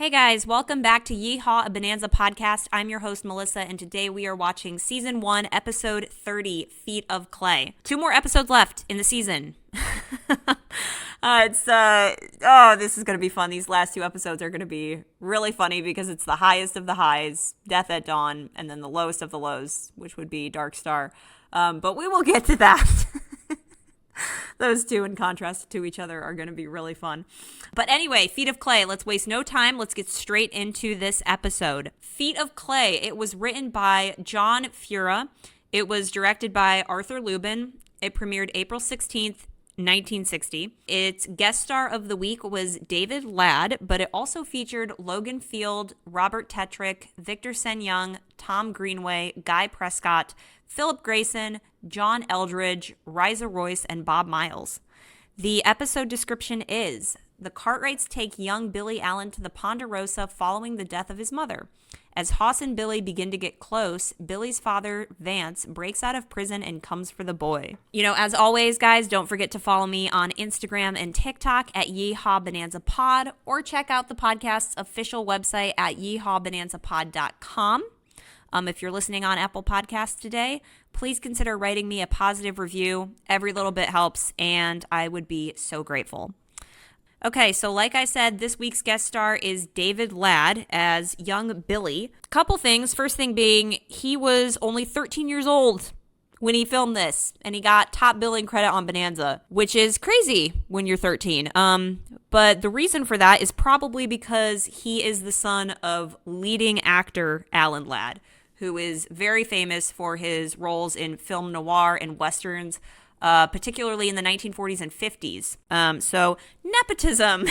Hey guys, welcome back to Yee-Haw, a Bonanza podcast. I'm your host, Melissa, and today we are watching Season 1, Episode 30, Feet of Clay. 2 more episodes left in the season. This is going to be fun. These last 2 episodes are going to be really funny because it's the highest of the highs, Death at Dawn, and then the lowest of the lows, which would be Dark Star. But we will get to that. Those two, in contrast to each other, are going to be really fun. But anyway, Feet of Clay, let's waste no time. Let's get straight into this episode. Feet of Clay, it was written by John Fura. It was directed by Arthur Lubin. It premiered April 16th, 1960. Its guest star of the week was David Ladd, but it also featured Logan Field, Robert Tetrick, Victor Sen-Young, Tom Greenway, Guy Prescott, Philip Grayson, John Eldredge, Riza Royce, and Bob Miles. The episode description is: the Cartwrights take young Billy Allen to the Ponderosa following the death of his mother. As Hoss and Billy begin to get close, Billy's father, Vance, breaks out of prison and comes for the boy. As always, guys, don't forget to follow me on Instagram and TikTok at Yee-Haw Bonanza Pod, or check out the podcast's official website at yeehawbonanzapod.com. If you're listening on Apple Podcasts today, please consider writing me a positive review. Every little bit helps, and I would be so grateful. Okay, so like I said, this week's guest star is David Ladd as young Billy. Couple things. First thing being, he was only 13 years old when he filmed this, and he got top billing credit on Bonanza, which is crazy when you're 13. But the reason for that is probably because he is the son of leading actor Alan Ladd, who is very famous for his roles in film noir and westerns, particularly in the 1940s and 50s. So nepotism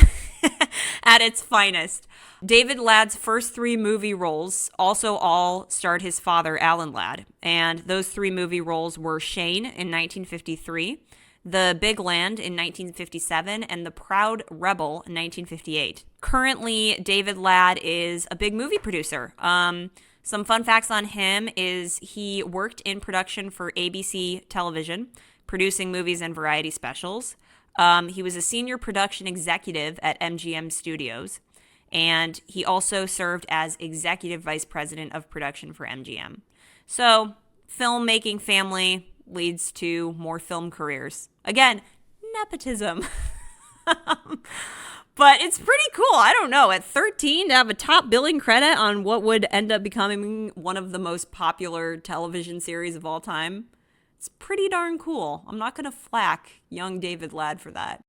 at its finest. David Ladd's first 3 movie roles also all starred his father, Alan Ladd. And those 3 movie roles were Shane in 1953, The Big Land in 1957, and The Proud Rebel in 1958. Currently, David Ladd is a big movie producer. Some fun facts on him is he worked in production for ABC television, producing movies and variety specials. He was a senior production executive at MGM Studios, and he also served as executive vice president of production for MGM. So, filmmaking family leads to more film careers. Again, nepotism. But it's pretty cool. I don't know. At 13, to have a top billing credit on what would end up becoming one of the most popular television series of all time, it's pretty darn cool. I'm not going to flack young David Ladd for that.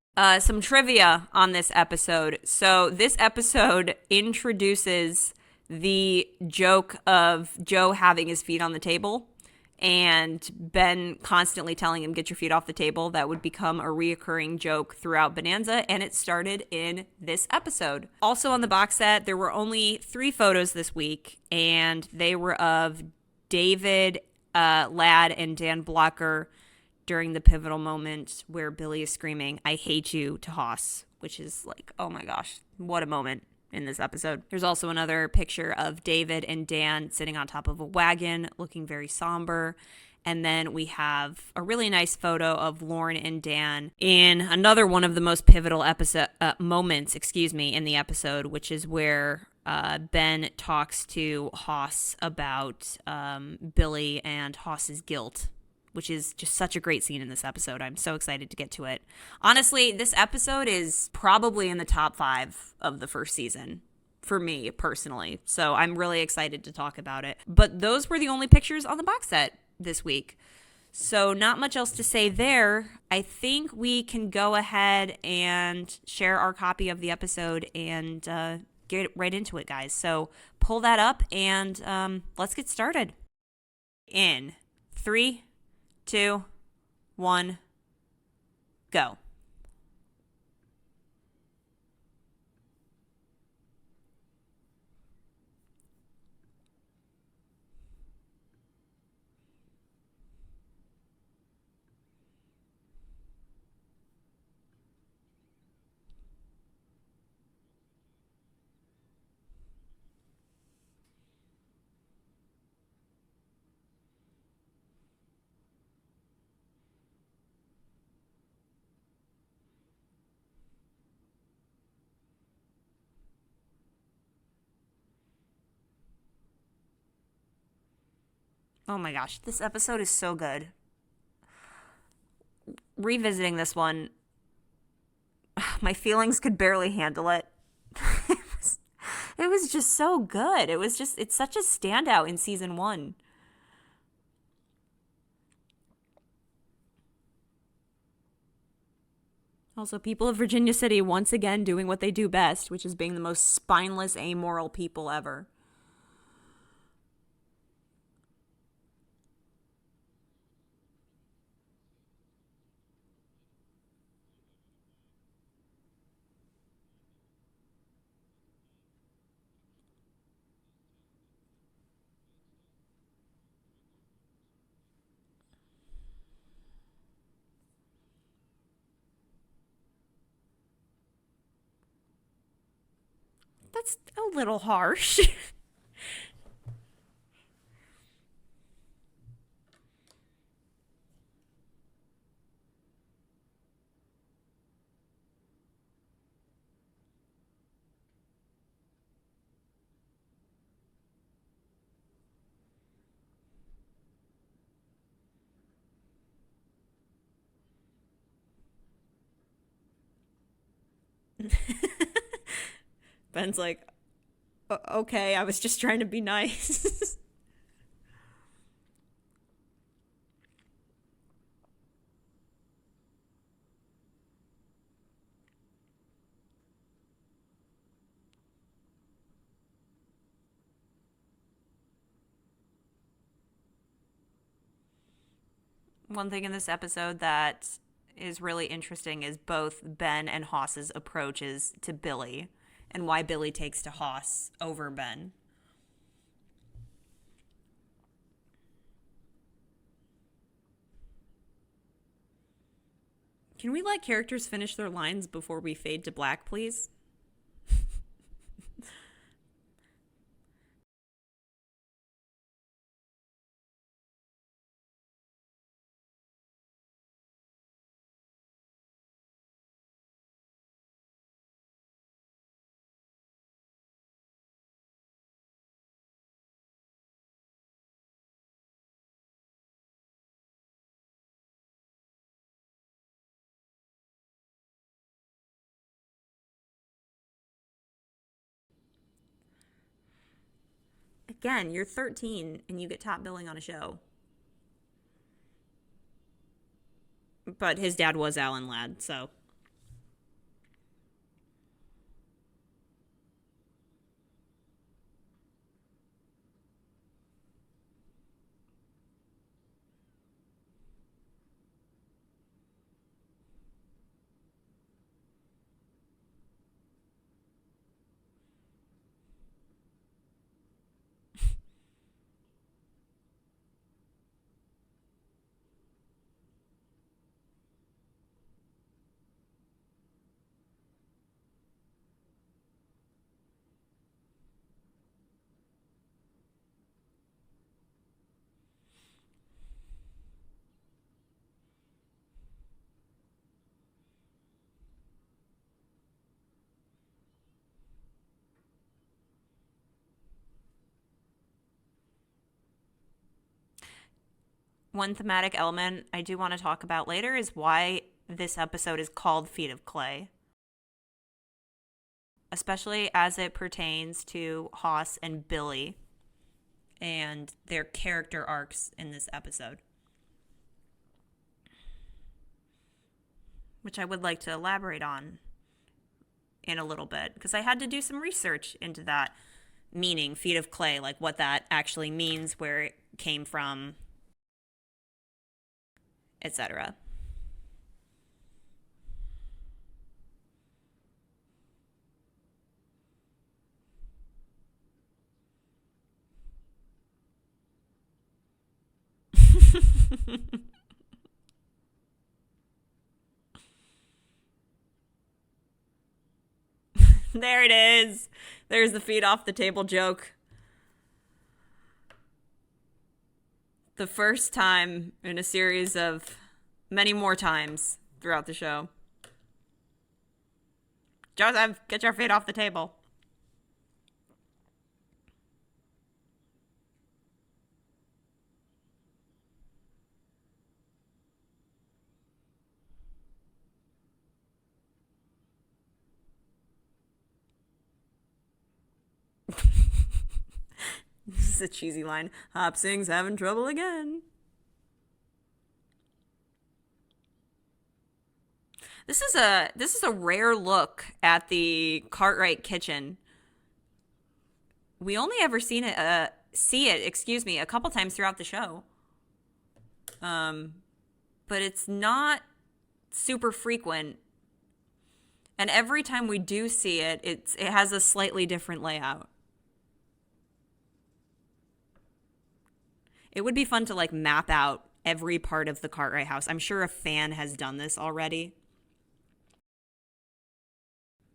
Some trivia on this episode. So this episode introduces the joke of Joe having his feet on the table and Ben constantly telling him, get your feet off the table. That would become a reoccurring joke throughout Bonanza, and it started in this episode. Also on the box set, there were only 3 photos this week, and they were of David Ladd and Dan Blocker during the pivotal moment where Billy is screaming, "I hate you," to Hoss, which is like, oh my gosh, what a moment in this episode. There's also another picture of David and Dan sitting on top of a wagon, looking very somber. And then we have a really nice photo of Lauren and Dan in another one of the most pivotal moments in the episode, which is where Ben talks to Hoss about Billy and Hoss's guilt, which is just such a great scene in this episode. I'm so excited to get to it. Honestly, this episode is probably in the top 5 of the first season for me personally. So I'm really excited to talk about it. But those were the only pictures on the box set this week. So not much else to say there. I think we can go ahead and share our copy of the episode and get right into it, guys. So pull that up and let's get started. In 3, 2, 1, go. Oh my gosh, this episode is so good. Revisiting this one, my feelings could barely handle it. It was just so good. It's such a standout in season 1. Also, people of Virginia City once again doing what they do best, which is being the most spineless, amoral people ever. That's a little harsh. Ben's like, okay, I was just trying to be nice. One thing in this episode that is really interesting is both Ben and Haas's approaches to Billy and why Billy takes to Haas over Ben. Can we let characters finish their lines before we fade to black, please? Again, you're 13 and you get top billing on a show. But his dad was Alan Ladd, so. One thematic element I do want to talk about later is why this episode is called Feet of Clay, especially as it pertains to Haas and Billy and their character arcs in this episode, which I would like to elaborate on in a little bit because I had to do some research into that meaning, Feet of Clay, like what that actually means, where it came from, etc. There it is. There's the feet off the table joke. The first time in a series of many more times throughout the show. Joseph, get your feet off the table. a cheesy line. Hop Sing's having trouble again. This is a rare look at the Cartwright kitchen. We only ever see it, a couple times throughout the show. But it's not super frequent. And every time we do see it, it has a slightly different layout. It would be fun to like map out every part of the Cartwright house. I'm sure a fan has done this already.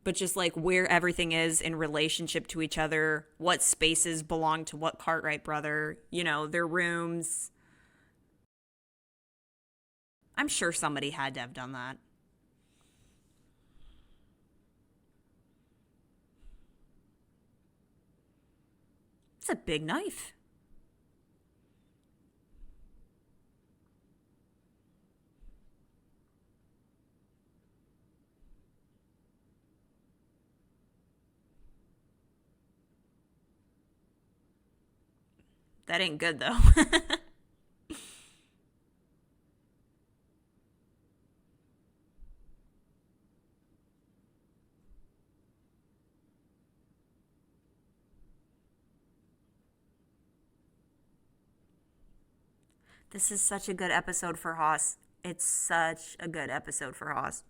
But just like where everything is in relationship to each other, what spaces belong to what Cartwright brother, their rooms. I'm sure somebody had to have done that. It's a big knife. That ain't good, though. This is such a good episode for Haas. It's such a good episode for Haas.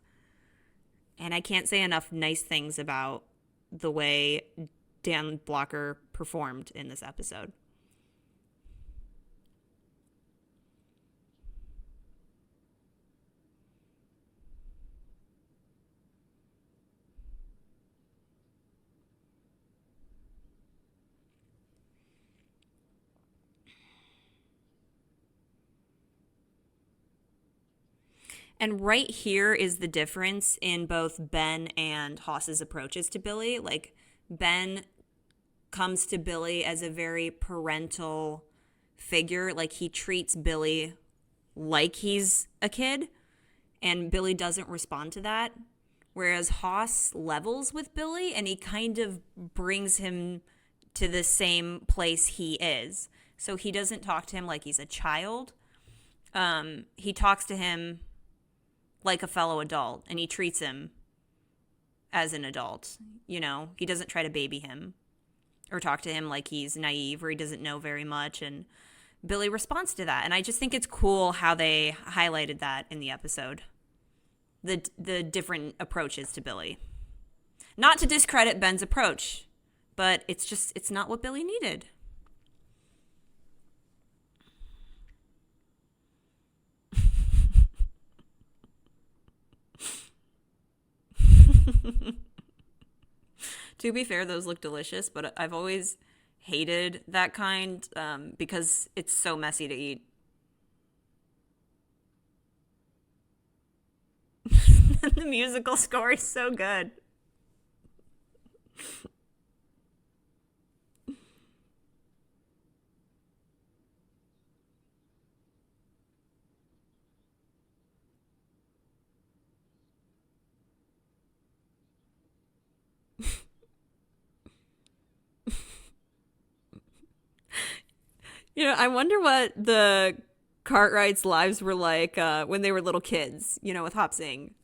And I can't say enough nice things about the way Dan Blocker performed in this episode. And right here is the difference in both Ben and Haas's approaches to Billy. Like, Ben comes to Billy as a very parental figure. Like, he treats Billy like he's a kid, and Billy doesn't respond to that. Whereas Haas levels with Billy, and he kind of brings him to the same place he is. So he doesn't talk to him like he's a child. He talks to him like a fellow adult, and he treats him as an adult. He doesn't try to baby him or talk to him like he's naive or he doesn't know very much, and Billy responds to that. And I just think it's cool how they highlighted that in the episode, the different approaches to Billy. Not to discredit Ben's approach, but it's not what Billy needed. To be fair, those look delicious, but I've always hated that kind because it's so messy to eat. The musical score is so good. I wonder what the Cartwrights' lives were like when they were little kids, with Hop Sing.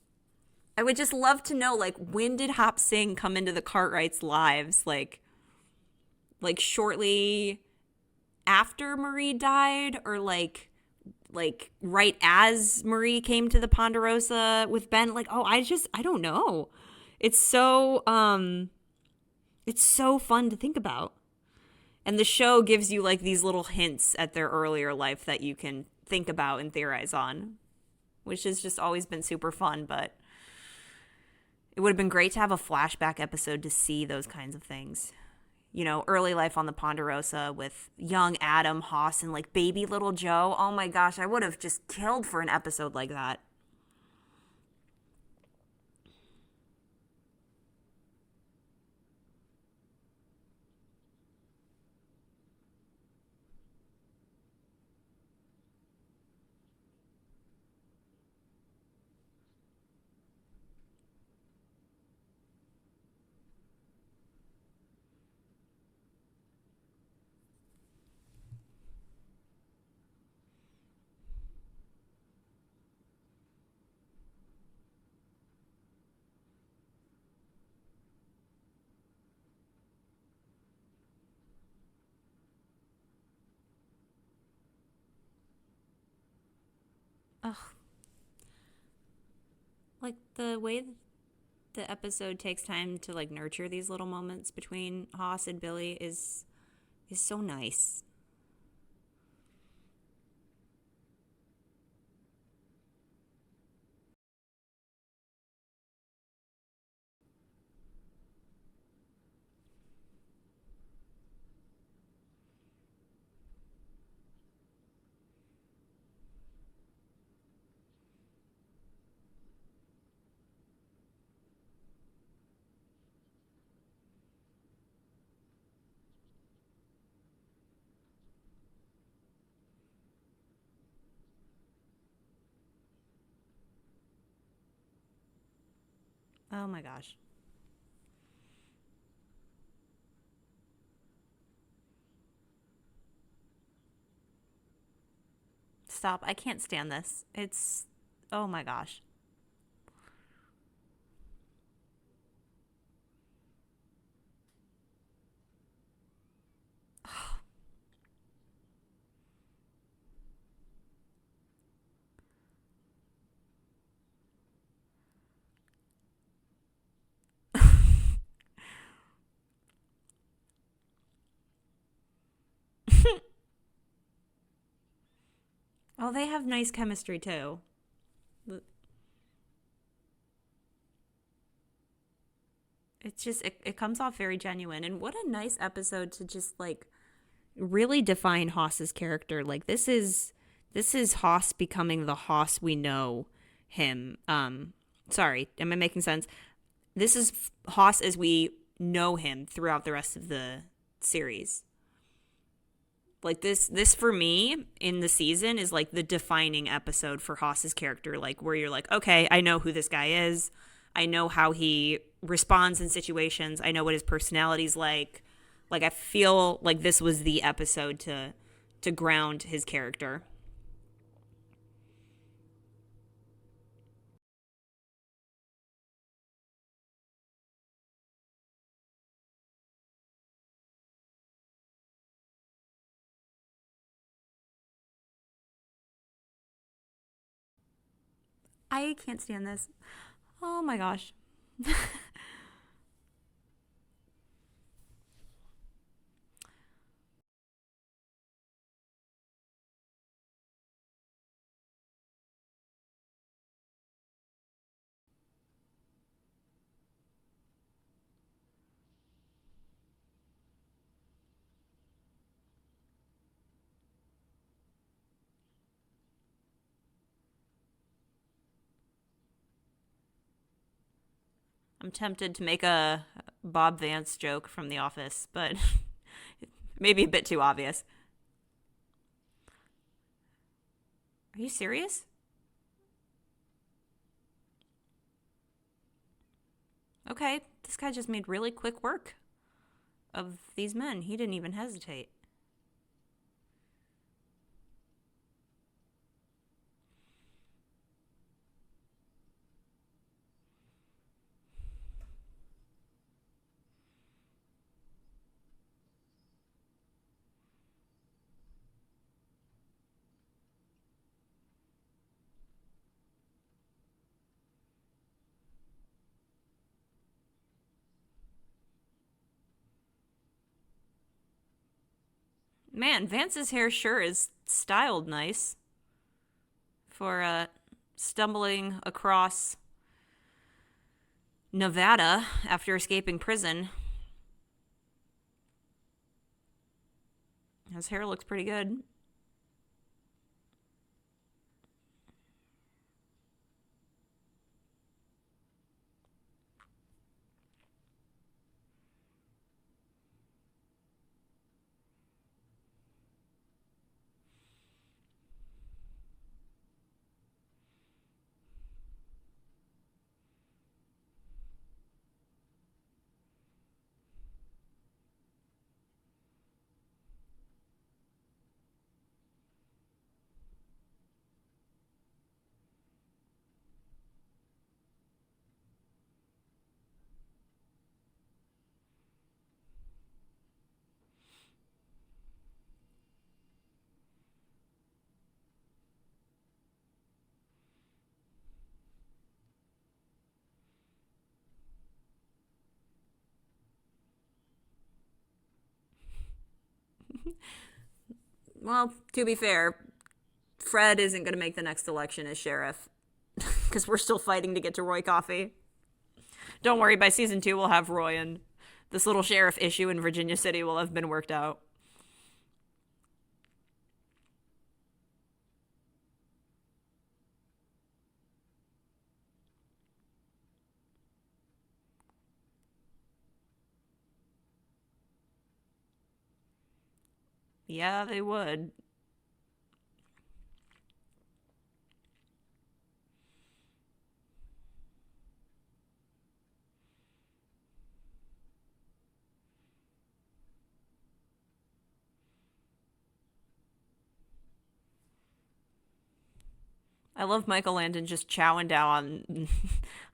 I would just love to know, like, when did Hop Sing come into the Cartwrights' lives? Like shortly after Marie died, or like right as Marie came to the Ponderosa with Ben? Like, I don't know. It's so fun to think about. And the show gives you like these little hints at their earlier life that you can think about and theorize on, which has just always been super fun. But it would have been great to have a flashback episode to see those kinds of things. Early life on the Ponderosa with young Adam, Haas, and like baby little Joe. Oh my gosh, I would have just killed for an episode like that. Ugh. Like the way the episode takes time to like nurture these little moments between Haas and Billy is so nice. Oh my gosh. Stop. I can't stand this. It's oh my gosh. Oh, they have nice chemistry too. It's just it comes off very genuine, and what a nice episode to just like really define Haas's character. Like this is Haas becoming the Haas we know him. Sorry, am I making sense? This is Haas as we know him throughout the rest of the series. Like this for me in the season is like the defining episode for Haas's character, like where you're like, okay, I know who this guy is. I know how he responds in situations. I know what his personality's like. Like I feel like this was the episode to ground his character. I can't stand this. Oh my gosh. I'm tempted to make a Bob Vance joke from The Office, but maybe a bit too obvious. Are you serious? Okay, this guy just made really quick work of these men. He didn't even hesitate. Man, Vance's hair sure is styled nice for stumbling across Nevada after escaping prison. His hair looks pretty good. Well, to be fair, Fred isn't going to make the next election as sheriff because we're still fighting to get to Roy Coffee. Don't worry, by season 2, we'll have Roy, and this little sheriff issue in Virginia City will have been worked out. Yeah, they would. I love Michael Landon just chowing down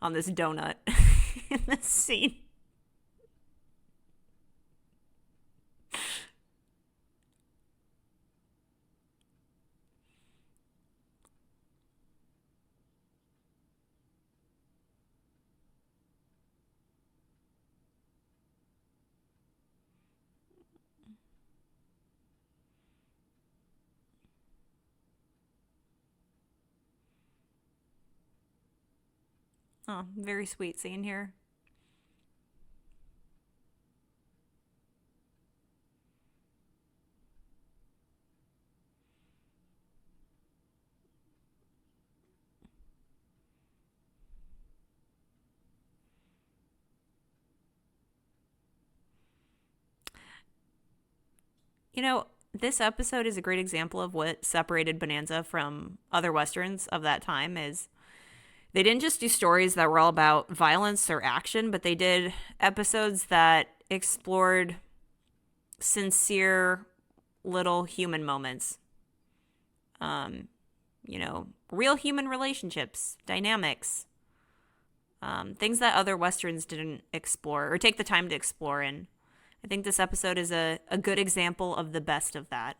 on this donut in this scene. Oh, very sweet scene here. You know, this episode is a great example of what separated Bonanza from other westerns of that time is they didn't just do stories that were all about violence or action, but they did episodes that explored sincere little human moments. You know, real human relationships, dynamics, things that other westerns didn't explore or take the time to explore. And I think this episode is a good example of the best of that.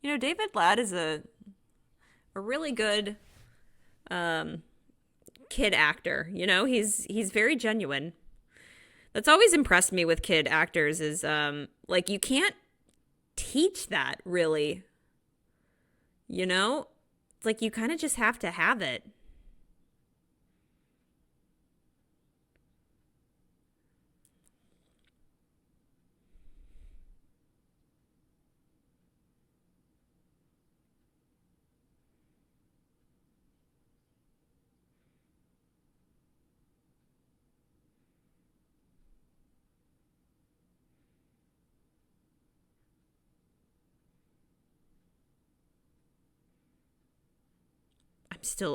You know, David Ladd is a really good um, kid actor. You know, he's very genuine. That's always impressed me with kid actors is like you can't teach that really. You know, it's like you kind of just have to have it.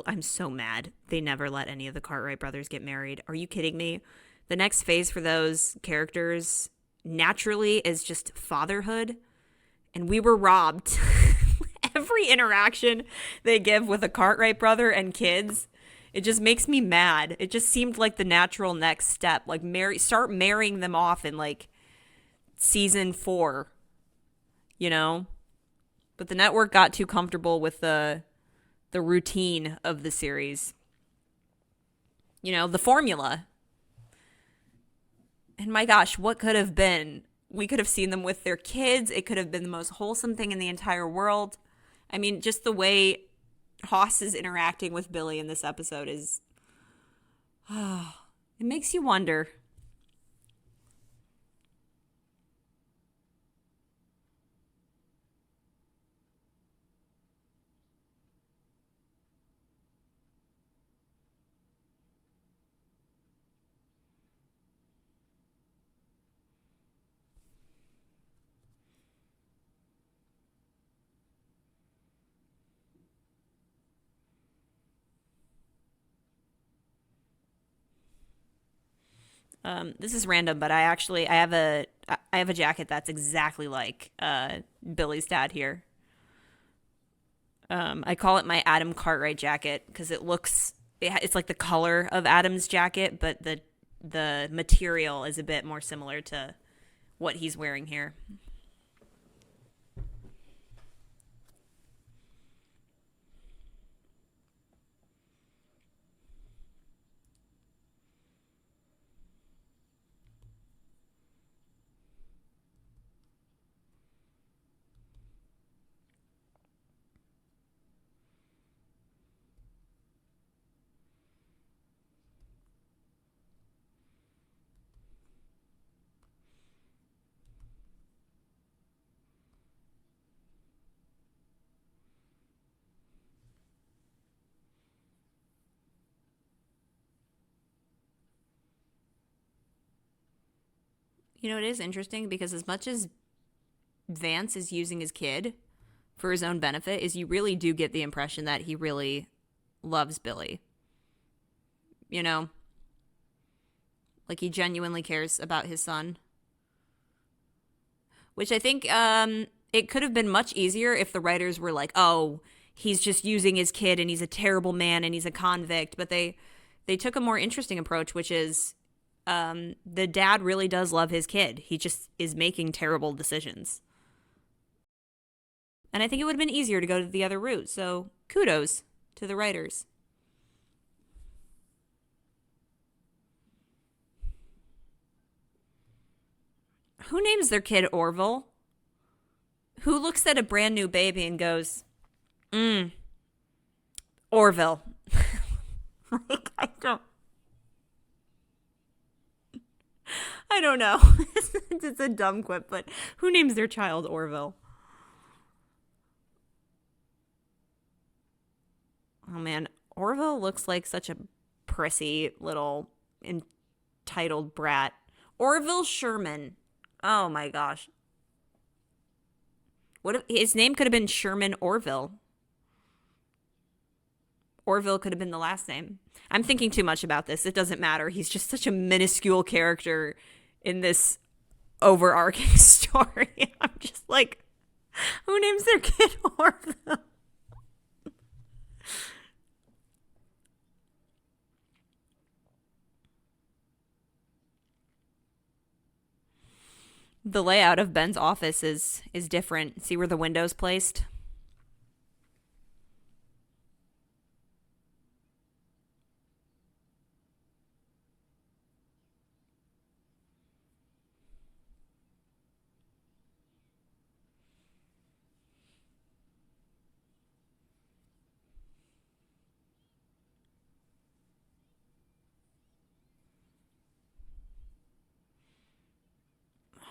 I'm so mad they never let any of the Cartwright brothers get married. Are you kidding me? The next phase for those characters naturally is just fatherhood, and we were robbed. Every interaction they give with a Cartwright brother and kids, it just makes me mad. It just seemed like the natural next step. Like start marrying them off in like season 4, you know? But the network got too comfortable with the routine of the series. You know, the formula. And my gosh, what could have been? We could have seen them with their kids. It could have been the most wholesome thing in the entire world. I mean, just the way Hoss is interacting with Billy in this episode is... it makes you wonder. This is random, but I have a jacket that's exactly like Billy's dad here. I call it my Adam Cartwright jacket because it's like the color of Adam's jacket, but the material is a bit more similar to what he's wearing here. You know, it is interesting because as much as Vance is using his kid for his own benefit, is you really do get the impression that he really loves Billy. You know, like he genuinely cares about his son. Which I think it could have been much easier if the writers were like, oh, he's just using his kid and he's a terrible man and he's a convict. But they took a more interesting approach, which is the dad really does love his kid. He just is making terrible decisions. And I think it would have been easier to go to the other route. So kudos to the writers. Who names their kid Orville? Who looks at a brand new baby and goes, Orville? Like, I don't know. It's a dumb quip, but who names their child Orville? Oh man, Orville looks like such a prissy little entitled brat. Orville Sherman. Oh my gosh. What if his name could have been Sherman Orville? Orville could have been the last name. I'm thinking too much about this. It doesn't matter. He's just such a minuscule character in this overarching story. I'm just like, who names their kid Orville? The layout of Ben's office is different. See where the window's placed?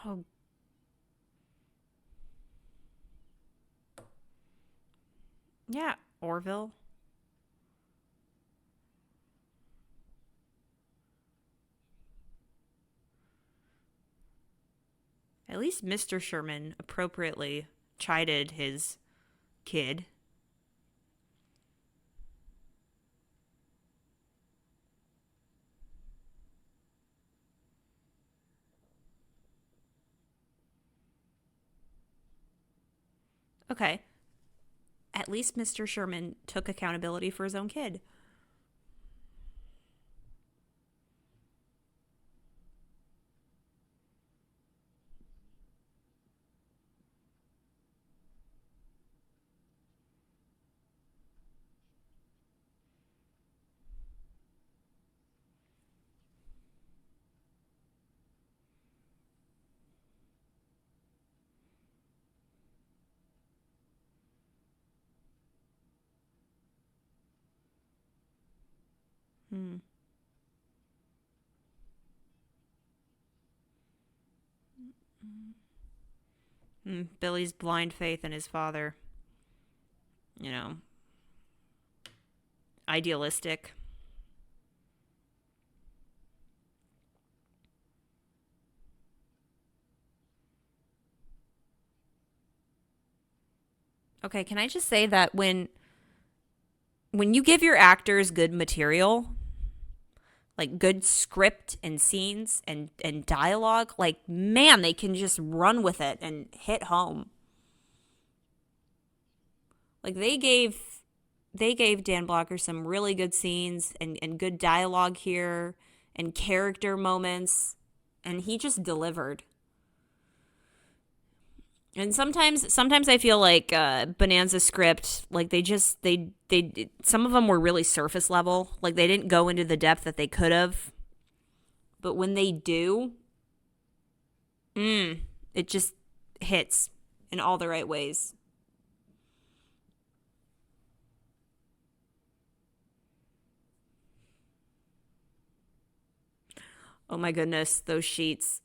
Oh, yeah, Orville. At least Mr. Sherman appropriately chided his kid. Okay. At least Mr. Sherman took accountability for his own kid. Hmm. Billy's blind faith in his father. You know, idealistic. Okay, can I just say that when you give your actors good material, like good script and scenes and dialogue, like, man, they can just run with it and hit home. Like they gave Dan Blocker some really good scenes and good dialogue here and character moments, and he just delivered. And sometimes I feel like Bonanza script, like they some of them were really surface level, like they didn't go into the depth that they could have. But when they do, it just hits in all the right ways. Oh my goodness, those sheets.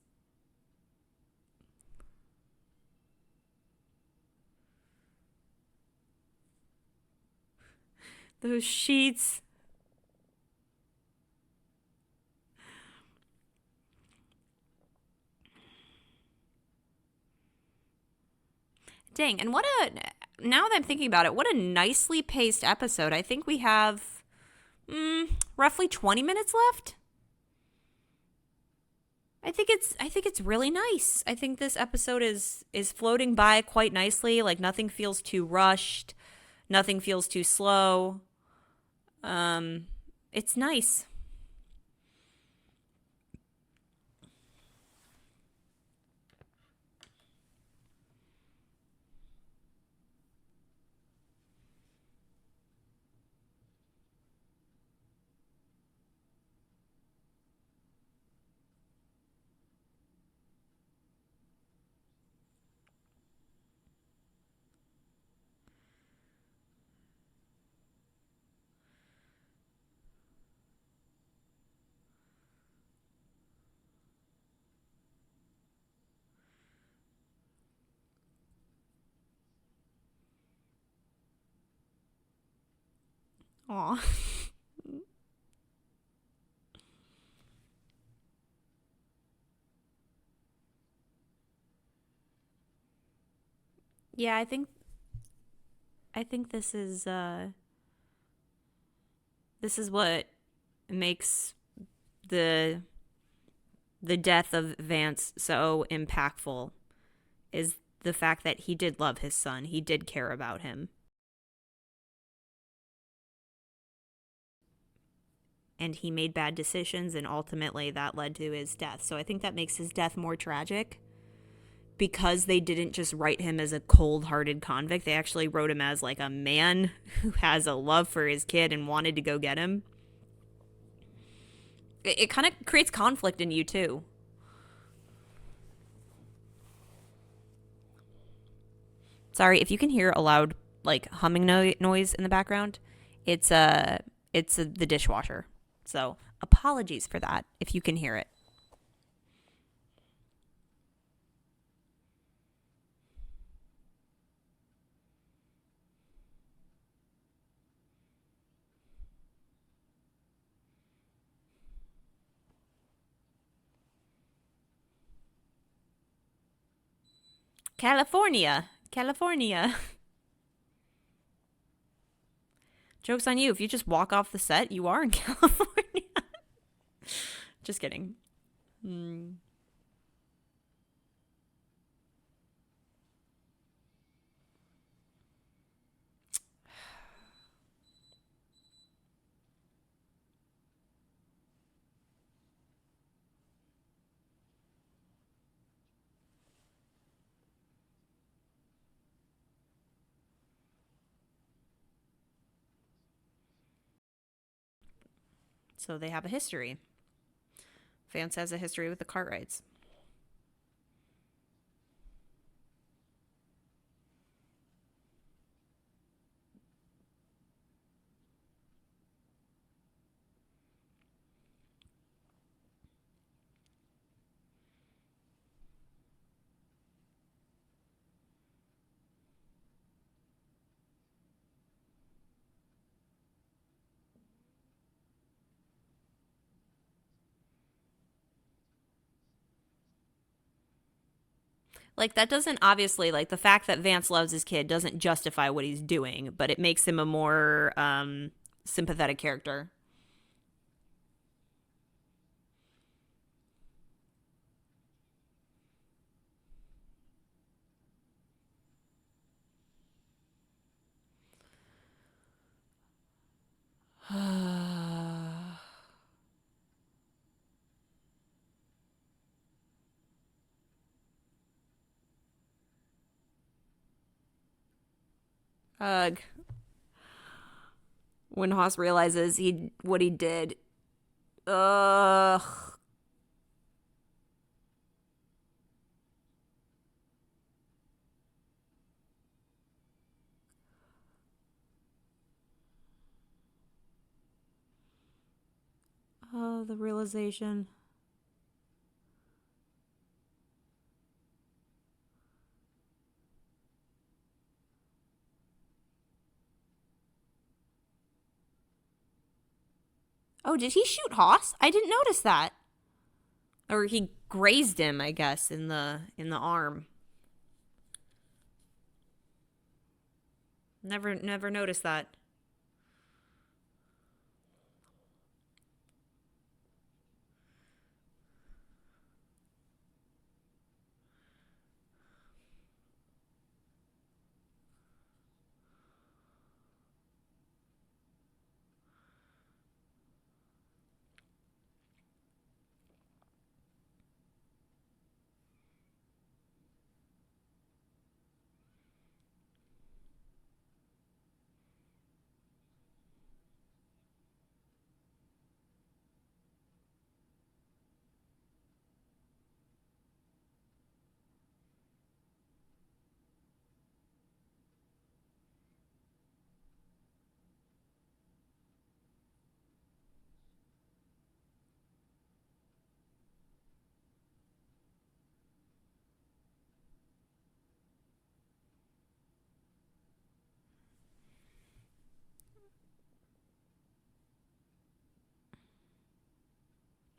Those sheets. Dang, and now that I'm thinking about it, what a nicely paced episode. I think we have roughly 20 minutes left. I think it's really nice. I think this episode is floating by quite nicely. Like nothing feels too rushed, nothing feels too slow. It's nice. Aw. Yeah, I think this is what makes the the death of Vance so impactful, is the fact that he did love his son. He did care about him. And he made bad decisions, and ultimately that led to his death. So I think that makes his death more tragic, because they didn't just write him as a cold-hearted convict. They actually wrote him as like a man who has a love for his kid and wanted to go get him. It kind of creates conflict in you too. Sorry if you can hear a loud like humming noise in the background. It's the dishwasher. So apologies for that if you can hear it. California. California. Joke's on you. If you just walk off the set, you are in California. Just kidding. So they have a history. Vance has a history with the Cartwrights. Like, that doesn't obviously, like, the fact that Vance loves his kid doesn't justify what he's doing, but it makes him a more sympathetic character. Ugh. When Haas realizes what he did. Ugh. Oh, the realization. Oh, did he shoot Haas? I didn't notice that. Or he grazed him, I guess, in the arm. Never noticed that.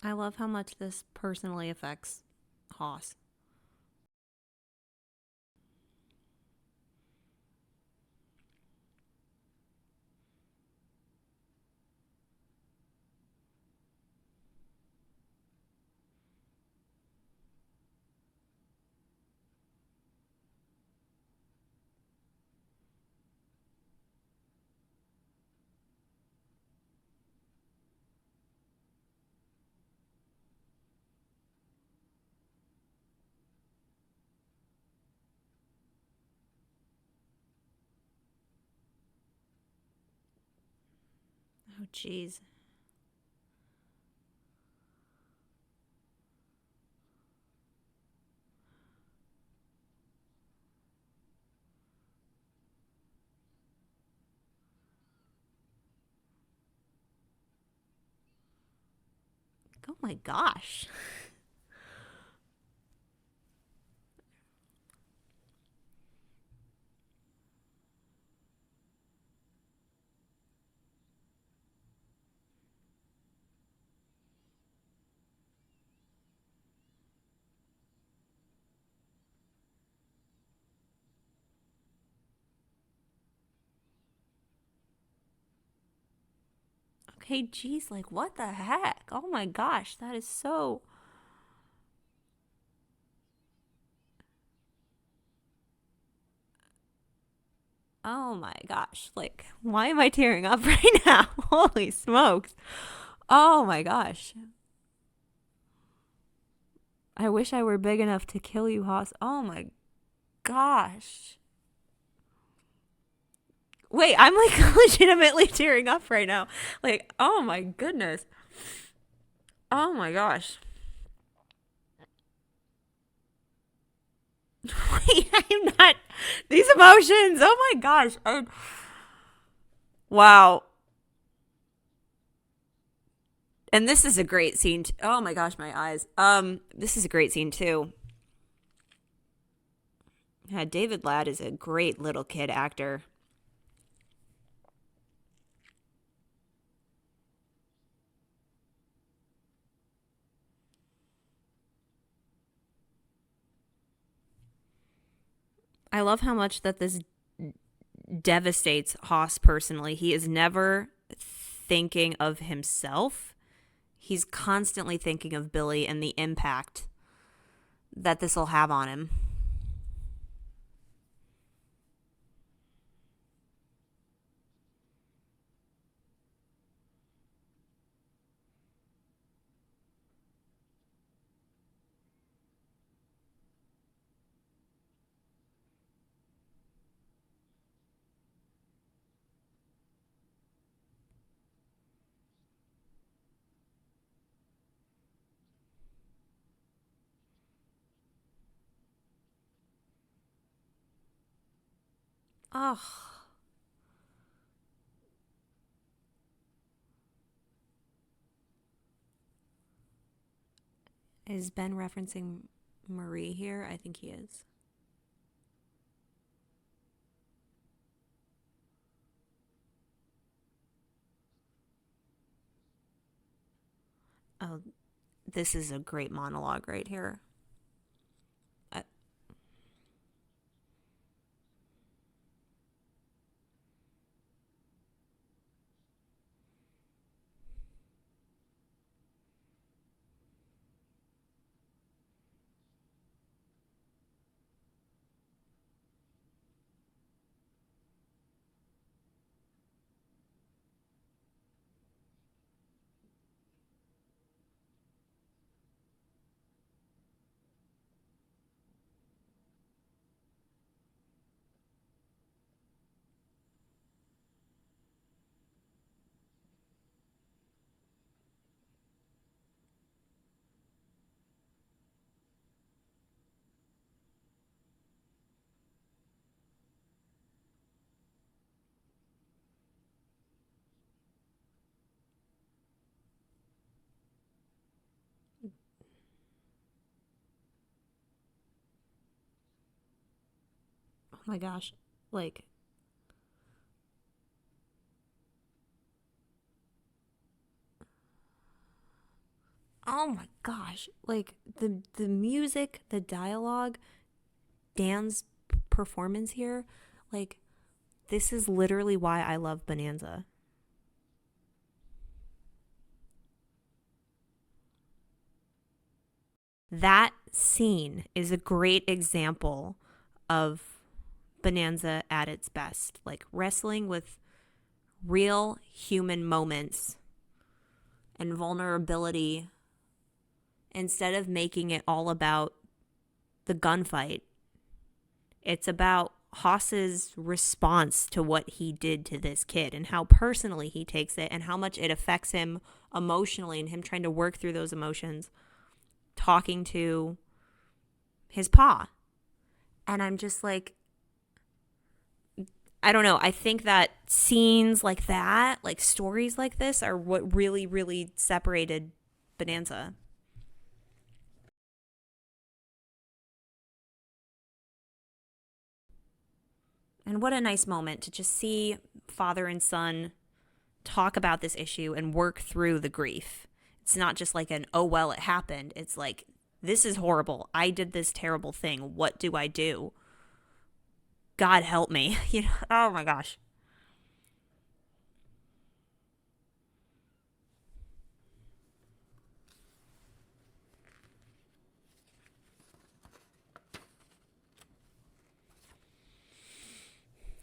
I love how much this personally affects Haas. Oh, jeez. Oh my gosh. Okay, geez, like what the heck? Oh my gosh, that is so. Oh my gosh, like why am I tearing up right now? Holy smokes. Oh my gosh. I wish I were big enough to kill you, Haas. Oh my gosh. Wait, I'm like legitimately tearing up right now. Like, oh my goodness. Oh my gosh. Wait, I'm not. These emotions. Oh my gosh. Wow. And this is a great scene. Oh my gosh, my eyes. This is a great scene too. Yeah, David Ladd is a great little kid actor. I love how much that this devastates Haas personally. He is never thinking of himself. He's constantly thinking of Billy and the impact that this will have on him. Ugh. Is Ben referencing Marie here? I think he is. Oh, this is a great monologue right here. Oh my gosh. Like, oh my gosh. Like, the music, the dialogue, Dan's performance here, like, this is literally why I love Bonanza. That scene is a great example of Bonanza at its best, like wrestling with real human moments and vulnerability instead of making it all about the gunfight. It's about Haas's response to what he did to this kid and how personally he takes it and how much it affects him emotionally and him trying to work through those emotions, talking to his pa. And I'm just like, I don't know. I think that scenes like that, like stories like this, are what really, really separated Bonanza. And what a nice moment to just see father and son talk about this issue and work through the grief. It's not just like an, oh, well, it happened. It's like, this is horrible. I did this terrible thing. What do I do? God help me. You know, oh my gosh.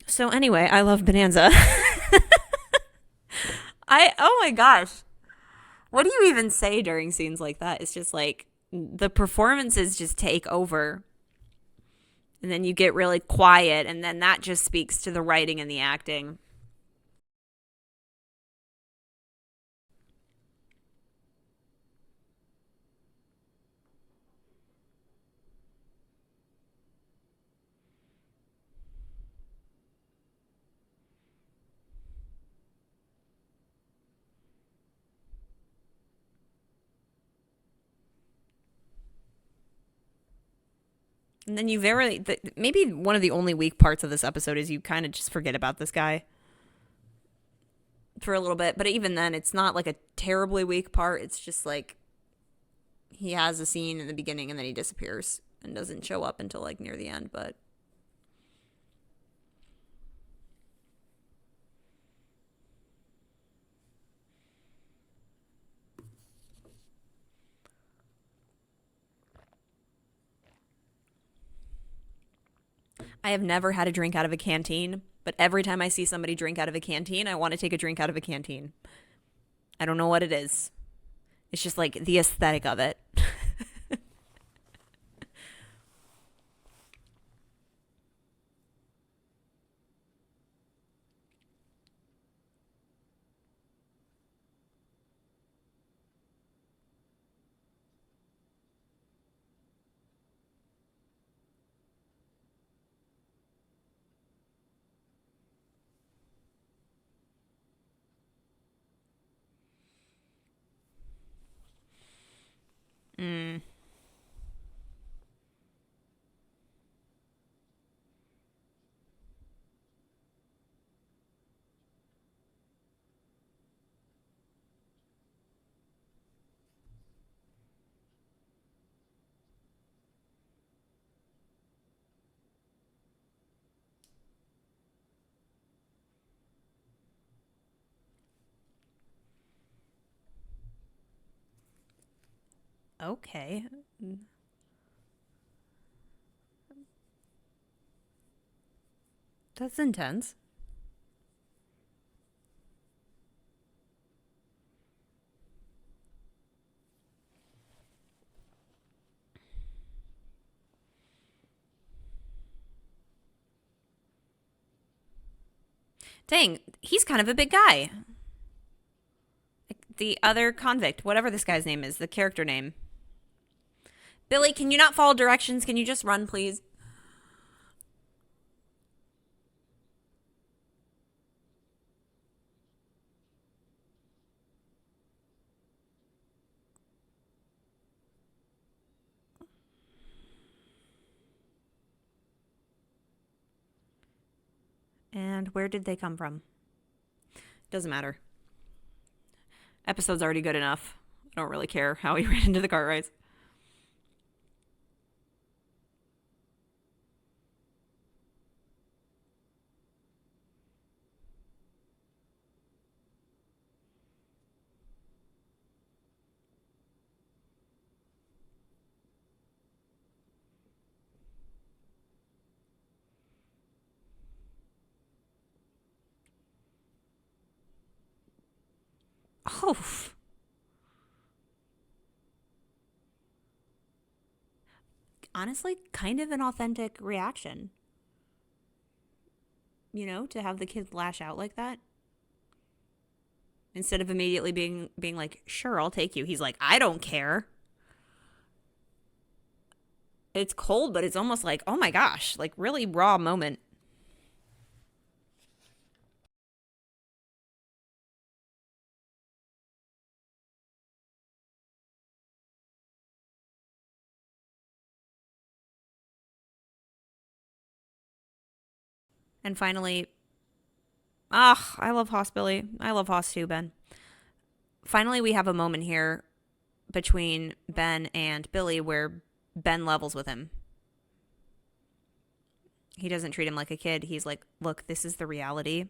So anyway, I love Bonanza. Oh my gosh. What do you even say during scenes like that? It's just like the performances just take over. And then you get really quiet, and then that just speaks to the writing and the acting. And then maybe one of the only weak parts of this episode is you kind of just forget about this guy for a little bit. But even then, it's not like a terribly weak part. It's just like he has a scene in the beginning and then he disappears and doesn't show up until like near the end. But I have never had a drink out of a canteen. But every time I see somebody drink out of a canteen, I want to take a drink out of a canteen. I don't know what it is. It's just like the aesthetic of it. Mm. Okay. That's intense. Dang, he's kind of a big guy. The other convict, whatever this guy's name is, the character name. Billy, can you not follow directions? Can you just run, please? And where did they come from? Doesn't matter. Episode's already good enough. I don't really care how he ran into the Cartwrights. Oh. Honestly, kind of an authentic reaction. You know, to have the kid lash out like that. Instead of immediately being like, sure, I'll take you. He's like, I don't care. It's cold, but it's almost like, oh my gosh, like really raw moment. And finally, I love Hoss Billy. I love Hoss too, Ben. Finally, we have a moment here between Ben and Billy where Ben levels with him. He doesn't treat him like a kid. He's like, look, this is the reality.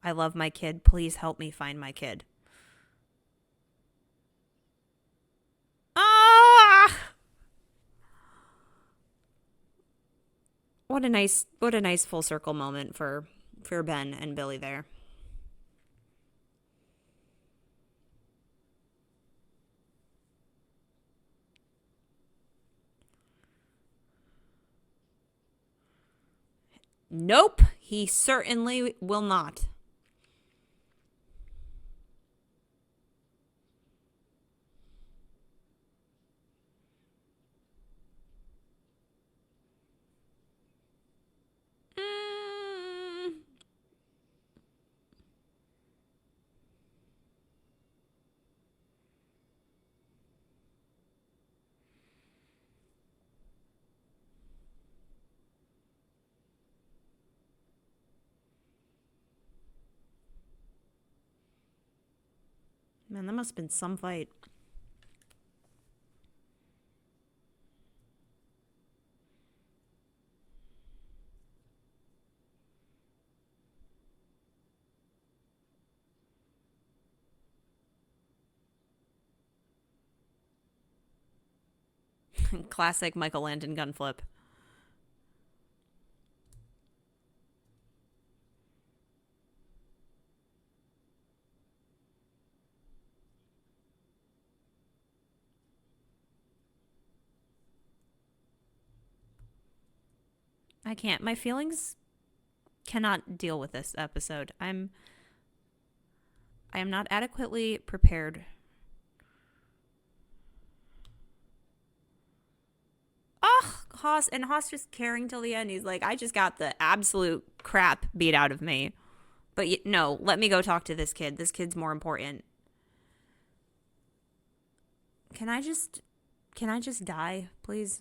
I love my kid. Please help me find my kid. Ah! What a nice full circle moment for Ben and Billy there. Nope, he certainly will not. Man, that must have been some fight. Classic Michael Landon gun flip. I can't. My feelings cannot deal with this episode. I am not adequately prepared. Oh, Hoss just caring till the end. He's like, I just got the absolute crap beat out of me. But no, let me go talk to this kid. This kid's more important. Can I just Can I just die, please?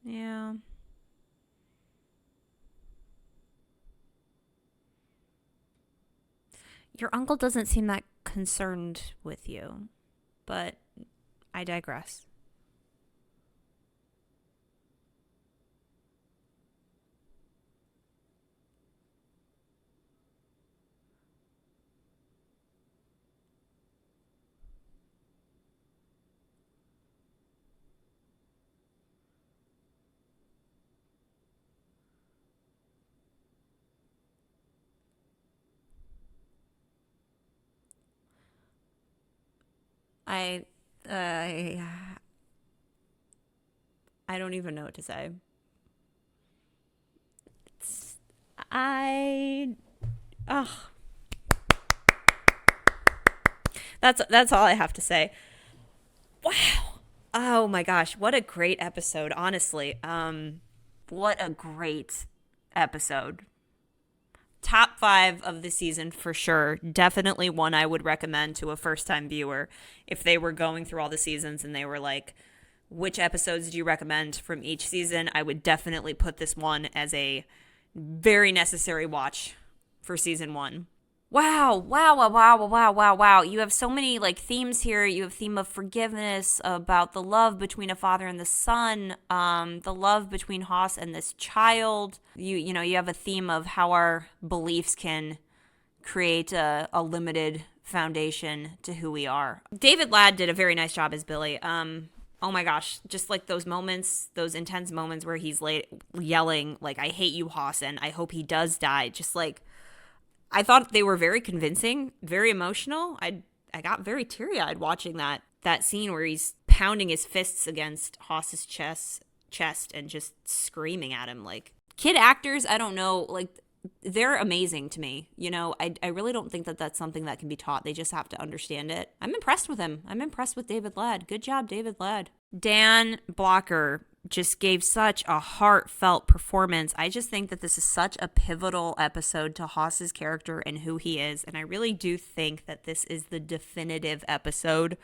Yeah. Your uncle doesn't seem that concerned with you, but I digress. I, uh, I don't even know what to say. Ugh. That's all I have to say. Wow. Oh my gosh, what a great episode, honestly. What a great episode. Top 5 of the season for sure. Definitely one I would recommend to a first-time viewer if they were going through all the seasons and they were like, which episodes do you recommend from each season? I would definitely put this one as a very necessary watch for season 1. Wow, wow, wow, wow, wow, wow, wow. You have so many like themes here. You have theme of forgiveness, about the love between a father and the son, the love between Haas and this child. You know, you have a theme of how our beliefs can create a limited foundation to who we are. David Ladd did a very nice job as Billy. Oh my gosh, just like those moments, those intense moments where he's yelling like, "I hate you, Haas, and I hope he does die." Just like, I thought they were very convincing, very emotional. I got very teary-eyed watching that scene where he's pounding his fists against Haas's chest and just screaming at him. Like, kid actors, I don't know, like, they're amazing to me. You know, I really don't think that that's something that can be taught. They just have to understand it. I'm impressed with him. I'm impressed with David Ladd. Good job, David Ladd. Dan Blocker just gave such a heartfelt performance. I just think that this is such a pivotal episode to Haas's character and who he is. And I really do think that this is the definitive episode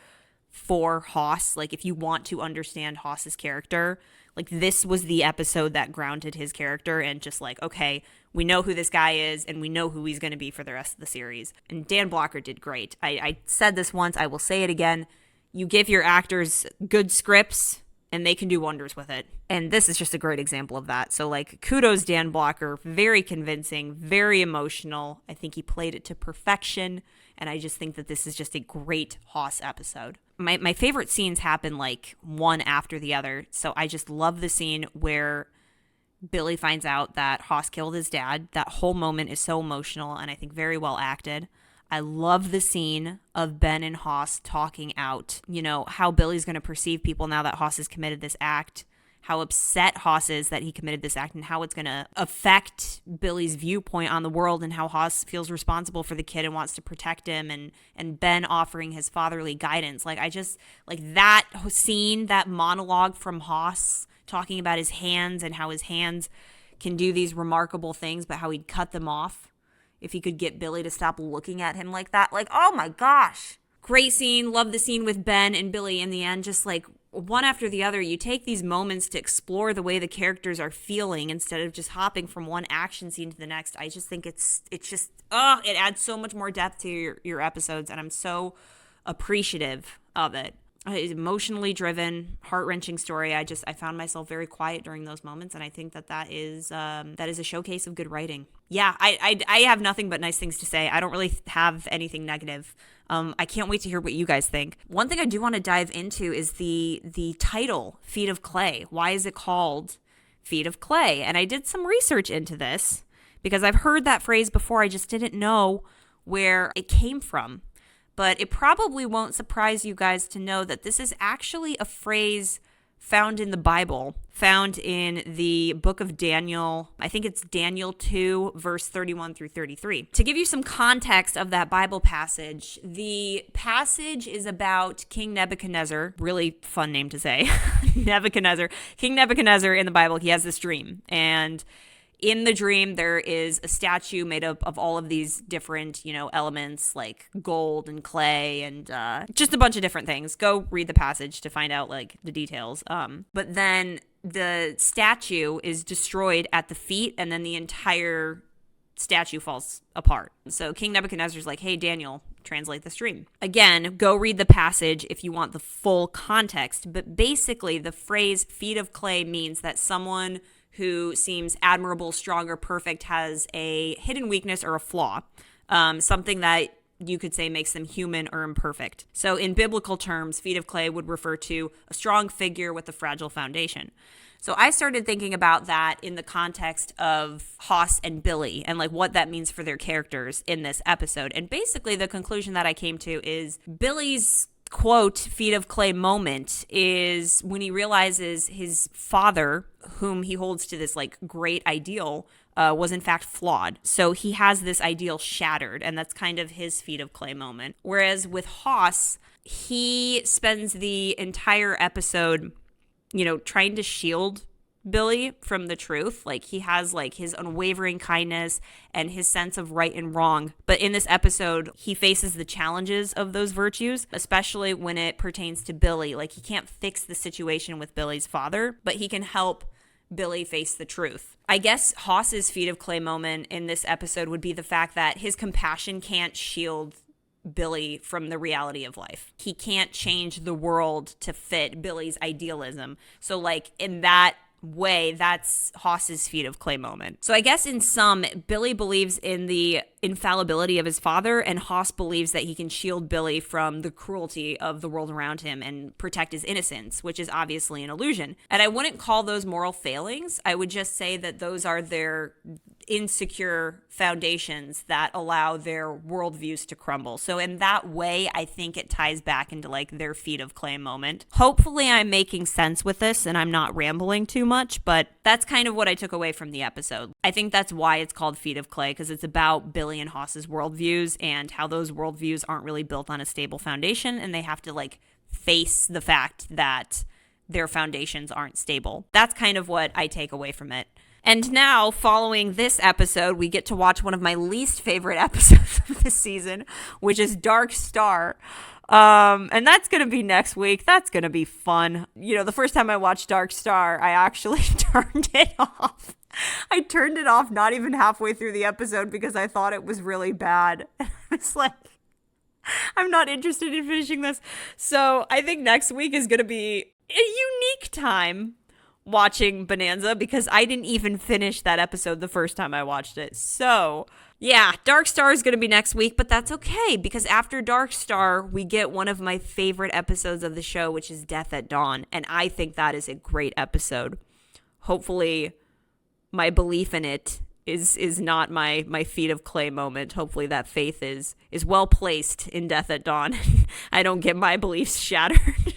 for Haas. Like, if you want to understand Haas's character, like, this was the episode that grounded his character and just like, okay, we know who this guy is and we know who he's going to be for the rest of the series. And Dan Blocker did great. I said this once, I will say it again. You give your actors good scripts and they can do wonders with it. And this is just a great example of that. So, like, kudos, Dan Blocker. Very convincing, very emotional. I think he played it to perfection. And I just think that this is just a great Haas episode. My favorite scenes happen, like, one after the other. So I just love the scene where Billy finds out that Haas killed his dad. That whole moment is so emotional and I think very well acted. I love the scene of Ben and Haas talking out, you know, how Billy's going to perceive people now that Haas has committed this act, how upset Haas is that he committed this act, and how it's going to affect Billy's viewpoint on the world, and how Haas feels responsible for the kid and wants to protect him, and Ben offering his fatherly guidance. Like, I just, like, that scene, that monologue from Haas talking about his hands and how his hands can do these remarkable things, but how he'd cut them off if he could get Billy to stop looking at him like that. Like, oh my gosh. Great scene. Love the scene with Ben and Billy in the end. Just like one after the other, you take these moments to explore the way the characters are feeling instead of just hopping from one action scene to the next. I just think it's just, it adds so much more depth to your episodes, and I'm so appreciative of it. emotionally driven, heart-wrenching story. I found myself very quiet during those moments, and I think that is a showcase of good writing. Yeah, I have nothing but nice things to say. I don't really have anything negative. I can't wait to hear what you guys think. One thing I do want to dive into is the title, Feet of Clay. Why is it called Feet of Clay? And I did some research into this because I've heard that phrase before. I just didn't know where it came from. But it probably won't surprise you guys to know that this is actually a phrase found in the Bible, found in the book of Daniel. I think it's Daniel 2, verse 31 through 33. To give you some context of that Bible passage, the passage is about King Nebuchadnezzar. Really fun name to say. Nebuchadnezzar. King Nebuchadnezzar in the Bible, he has this dream. And in the dream, there is a statue made up of all of these different, elements like gold and clay and just a bunch of different things. Go read the passage to find out like the details. But then the statue is destroyed at the feet, and then the entire statue falls apart. So King Nebuchadnezzar's like, hey, Daniel, translate this dream. Again, go read the passage if you want the full context. But basically, the phrase feet of clay means that someone who seems admirable, strong, or perfect has a hidden weakness or a flaw, something that you could say makes them human or imperfect. So in biblical terms, feet of clay would refer to a strong figure with a fragile foundation. So I started thinking about that in the context of Hoss and Billy and like what that means for their characters in this episode. And basically the conclusion that I came to is Billy's quote, feet of clay moment is when he realizes his father, whom he holds to this like great ideal, was in fact flawed. So he has this ideal shattered, and that's kind of his feet of clay moment. Whereas with Hoss, he spends the entire episode, trying to shield Billy from the truth. Like he has like his unwavering kindness and his sense of right and wrong. But in this episode, he faces the challenges of those virtues, especially when it pertains to Billy. Like he can't fix the situation with Billy's father, but he can help Billy face the truth. I guess Hoss's feet of clay moment in this episode would be the fact that his compassion can't shield Billy from the reality of life. He can't change the world to fit Billy's idealism. So like in that way, that's Hoss's feet of clay moment. So I guess in sum, Billy believes in the infallibility of his father, and Hoss believes that he can shield Billy from the cruelty of the world around him and protect his innocence, which is obviously an illusion. And I wouldn't call those moral failings. I would just say that those are their insecure foundations that allow their worldviews to crumble. So in that way, I think it ties back into like their feet of clay moment. Hopefully I'm making sense with this and I'm not rambling too much, but that's kind of what I took away from the episode. I think that's why it's called Feet of Clay, because it's about Billy and Hoss's worldviews and how those worldviews aren't really built on a stable foundation, and they have to like face the fact that their foundations aren't stable. That's kind of what I take away from it. And now, following this episode, we get to watch one of my least favorite episodes of this season, which is Dark Star. And that's going to be next week. That's going to be fun. The first time I watched Dark Star, I actually turned it off. I turned it off not even halfway through the episode because I thought it was really bad. It's like, I'm not interested in finishing this. So I think next week is going to be a unique time watching Bonanza because I didn't even finish that episode the first time I watched it. So yeah, Dark Star is going to be next week, but that's okay because after Dark Star, we get one of my favorite episodes of the show, which is Death at Dawn. And I think that is a great episode. Hopefully my belief in it is not my feet of clay moment. Hopefully that faith is well placed in Death at Dawn. I don't get my beliefs shattered.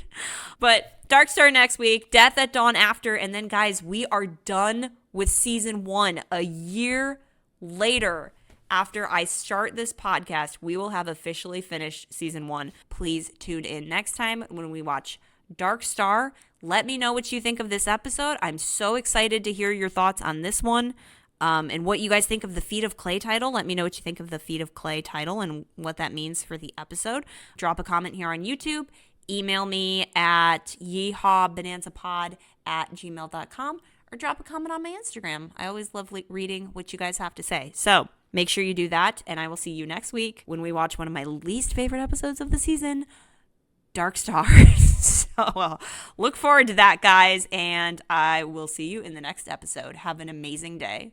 But Dark Star next week, Death at Dawn after, and then guys, we are done with season 1. A year later, after I start this podcast, we will have officially finished season 1. Please tune in next time when we watch Dark Star. Let me know what you think of this episode. I'm so excited to hear your thoughts on this one. And what you guys think of the Feet of Clay title. Let me know what you think of the Feet of Clay title and what that means for the episode. Drop a comment here on YouTube. Email me at yeehawbonanzapod@gmail.com or drop a comment on my Instagram. I always love reading what you guys have to say. So make sure you do that, and I will see you next week when we watch one of my least favorite episodes of the season, Dark Star. So look forward to that, guys, and I will see you in the next episode. Have an amazing day.